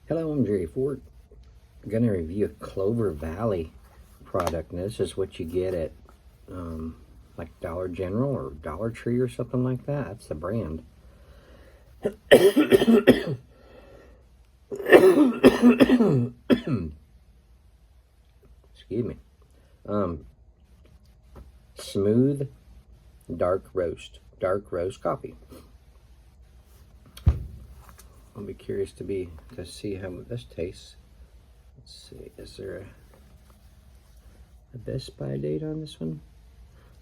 Hello, I'm Jerry Ford. I'm going to review a Clover Valley product, and this is what you get at like Dollar General or Dollar Tree or something like that. That's the brand. Excuse me. Smooth dark roast coffee. I'll be curious to see how this tastes. Let's see, is there a Best By date on this one?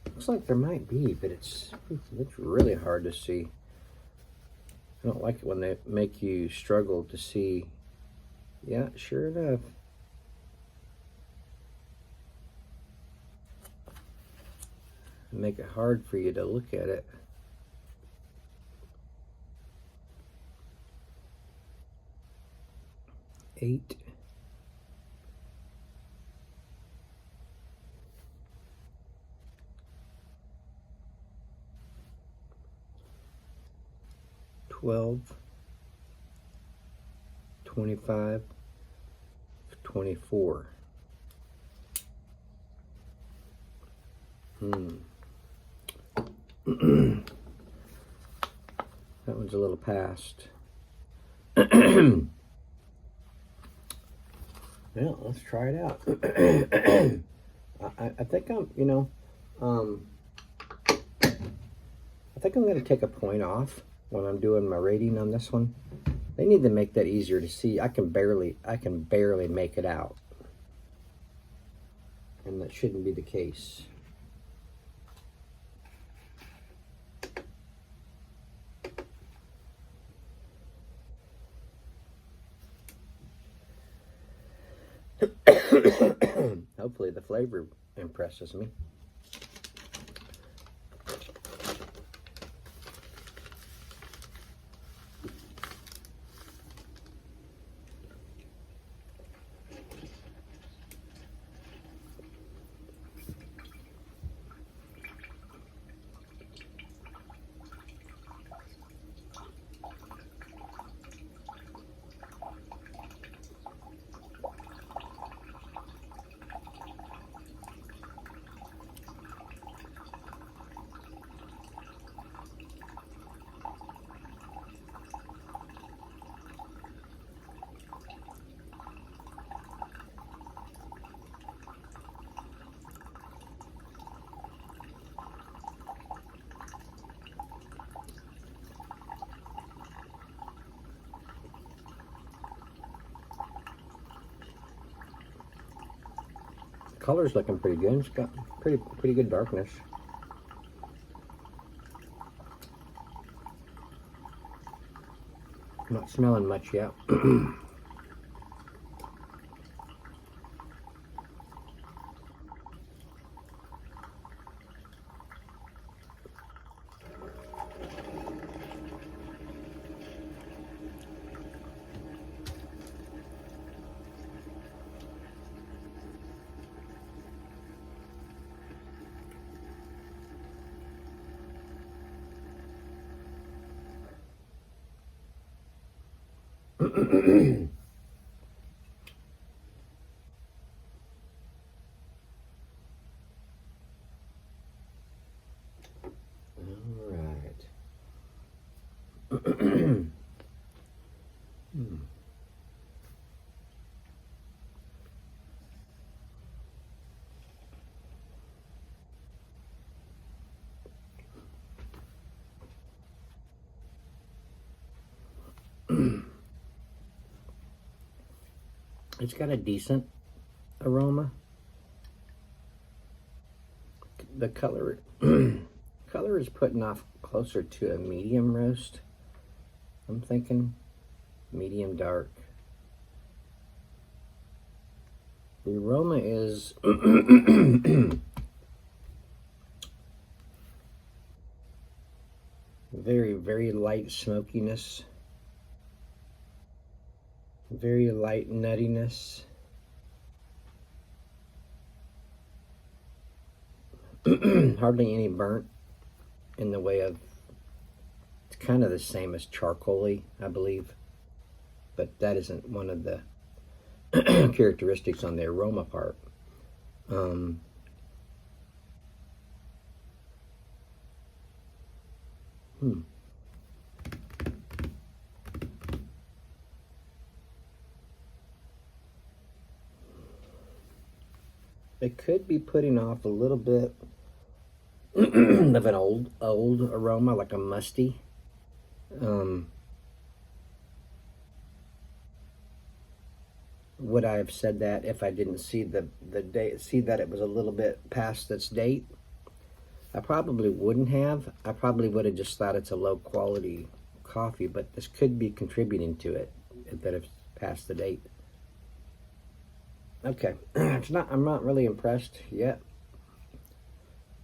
Looks like there might be, but it's really hard to see. I don't like it when they make you struggle to see. Yeah, sure enough. Make it hard for you to look at it. Eight. $12, $25, $24. That one's a little past. Well, let's try it out. I think I think I'm going to take a point off when I'm doing my rating on this one. They need to make that easier to see. I can barely make it out, and that shouldn't be the case. Hopefully the flavor impresses me. Color's looking pretty good. It's got pretty good darkness. I'm not smelling much yet. All right. It's got a decent aroma. The color is putting off closer to a medium roast. I'm thinking medium dark. The aroma is very light smokiness. Very light nuttiness. Hardly any burnt in the way of, it's kind of the same as charcoal-y, I believe. but that isn't one of the characteristics on the aroma part. It could be putting off a little bit of an old aroma, like a musty. Would I have said that if I didn't see the date, see that it was a little bit past its date? I probably wouldn't have. I probably would have just thought it's a low quality coffee, but this could be contributing to it, that it's past the date. Okay, it's not. I'm not really impressed yet.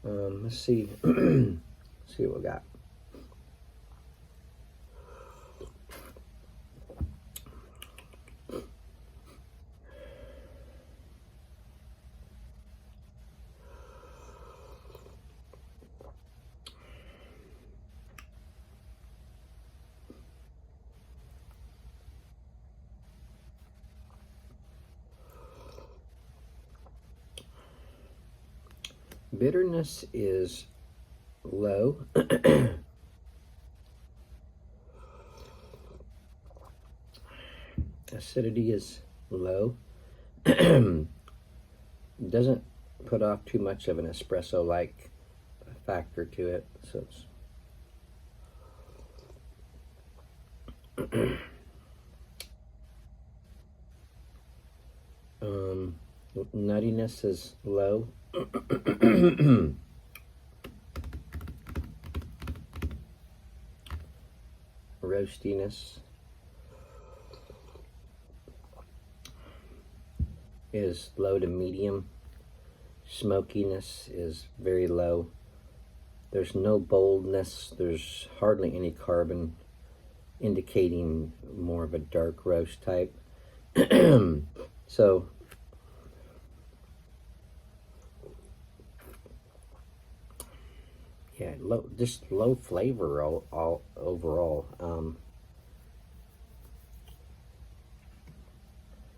Let's see. See what we got. Bitterness is low. Acidity is low. Doesn't put off too much of an espresso-like factor to it, so it's nuttiness is low. Roastiness is low to medium. Smokiness is very low. There's no boldness. There's hardly any carbon, indicating more of a dark roast type. So yeah, just low flavor all overall.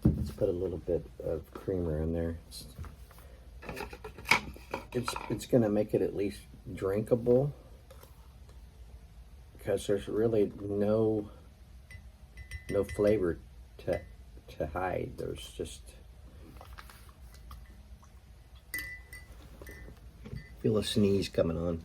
Let's put a little bit of creamer in there. It's gonna make it at least drinkable, because there's really no flavor to hide. There's just, feel a sneeze coming on.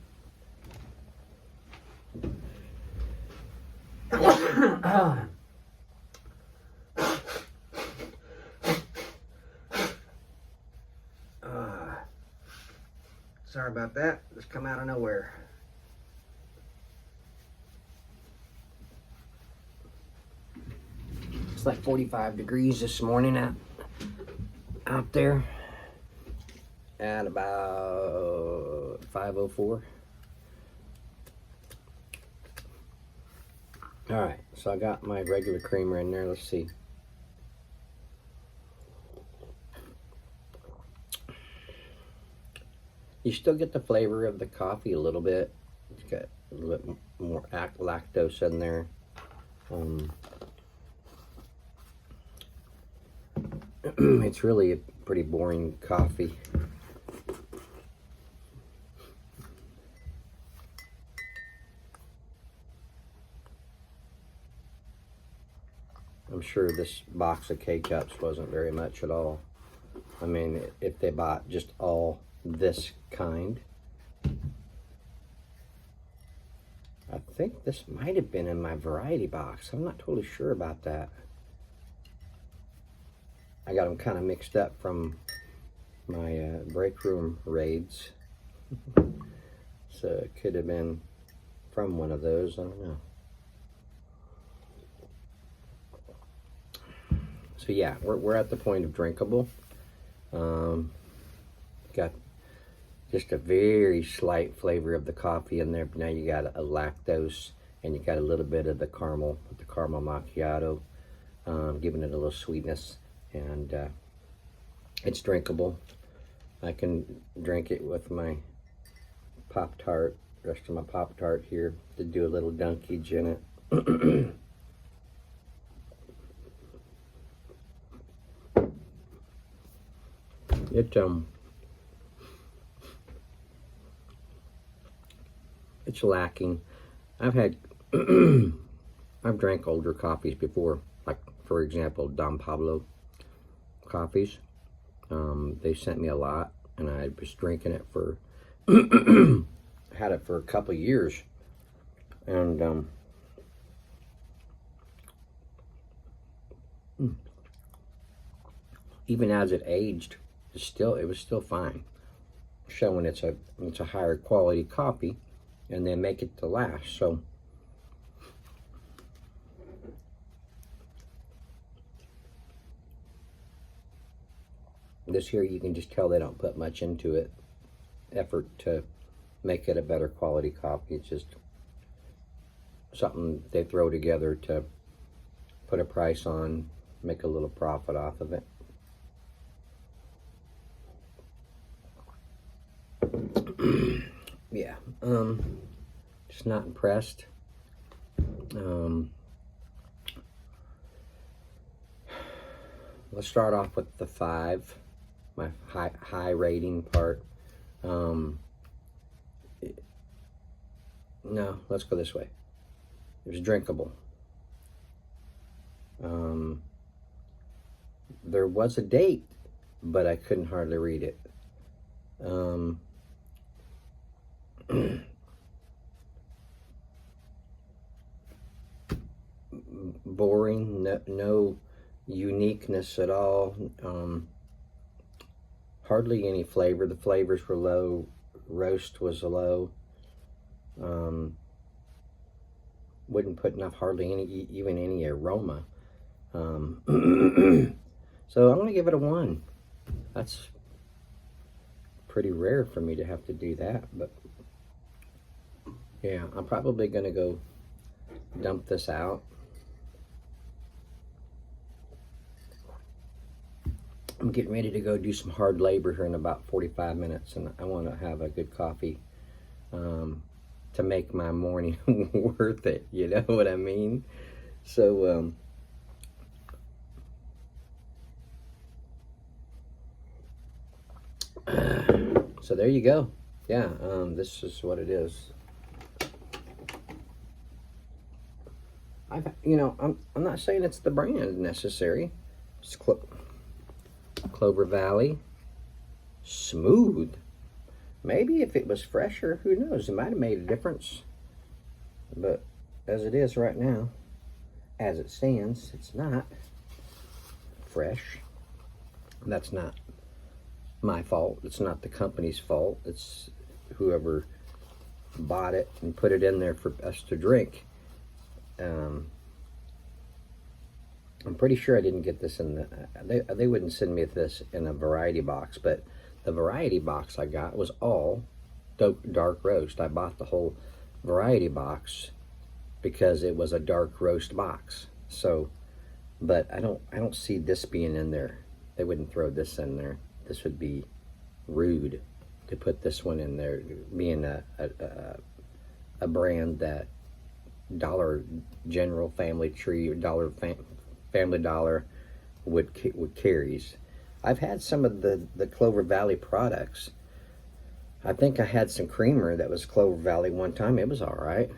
Sorry about that. Just come out of nowhere. It's like 45 degrees this morning out there at about 5:04. All right, so I got my regular creamer in there. Let's see. You still get the flavor of the coffee a little bit. It's got a little bit more lactose in there. It's really a pretty boring coffee. I'm sure this box of K-Cups wasn't very much at all. I mean, if they bought just all this kind. I think this might have been in my variety box. I'm not totally sure about that. I got them kind of mixed up from my break room raids. So it could have been from one of those, I don't know. So yeah, we're at the point of drinkable. Got just a very slight flavor of the coffee in there, but now you got a lactose, and you got a little bit of the caramel macchiato, giving it a little sweetness, and it's drinkable. I can drink it with my Pop-Tart, rest of my Pop-Tart here, to do a little dunkage in it. It's lacking. I've had I've drank older coffees before, like for example Don Pablo coffees. They sent me a lot, and I was drinking it for had it for a couple years, and even as it aged, it was still fine, showing it's a higher quality coffee, and they make it to last. So this here, you can just tell they don't put much into it, effort to make it a better quality coffee. It's just something they throw together to put a price on, make a little profit off of it. Yeah, just not impressed. Let's start off with the 5, my high rating part. No, let's go this way. It was drinkable. There was a date, but I couldn't hardly read it. Boring, no uniqueness at all. Hardly any flavor. The flavors were low. Roast was low. Wouldn't put enough, hardly any, even any aroma. So I'm going to give it a 1. That's pretty rare for me to have to do that, but yeah, I'm probably going to go dump this out. I'm getting ready to go do some hard labor here in about 45 minutes, and I want to have a good coffee to make my morning worth it, you know what I mean? So so there you go. Yeah, this is what it is. I'm not saying it's the brand necessary. It's Clover Valley, smooth. Maybe if it was fresher, who knows? It might have made a difference. But as it is right now, as it stands, it's not fresh. That's not my fault. It's not the company's fault. It's whoever bought it and put it in there for us to drink. I'm pretty sure I didn't get this in the... They wouldn't send me this in a variety box, but the variety box I got was all dark roast. I bought the whole variety box because it was a dark roast box. So, but I don't see this being in there. They wouldn't throw this in there. This would be rude to put this one in there, being a brand that Dollar General, Family Tree, Family Dollar would carries. I've had some of the Clover Valley products. I think I had some creamer that was Clover Valley one time. It was all right.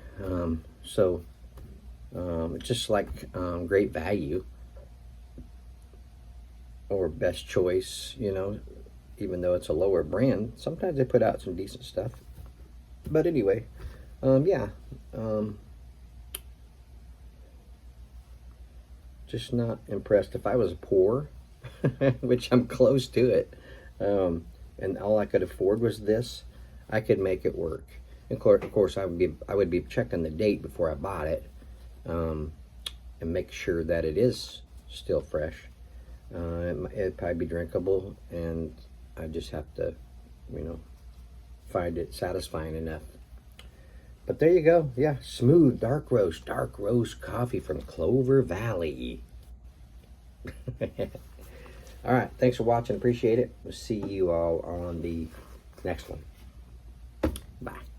It's just like Great Value or Best Choice, you know, even though it's a lower brand. Sometimes they put out some decent stuff. But anyway, yeah. Just not impressed. If I was poor, which I'm close to it, and all I could afford was this, I could make it work. And of course, I would be checking the date before I bought it, and make sure that it is still fresh. It'd probably be drinkable, and I just have to, find it satisfying enough. But there you go. Yeah, smooth dark roast coffee from Clover Valley. All right, thanks for watching. Appreciate it. We'll see you all on the next one. Bye.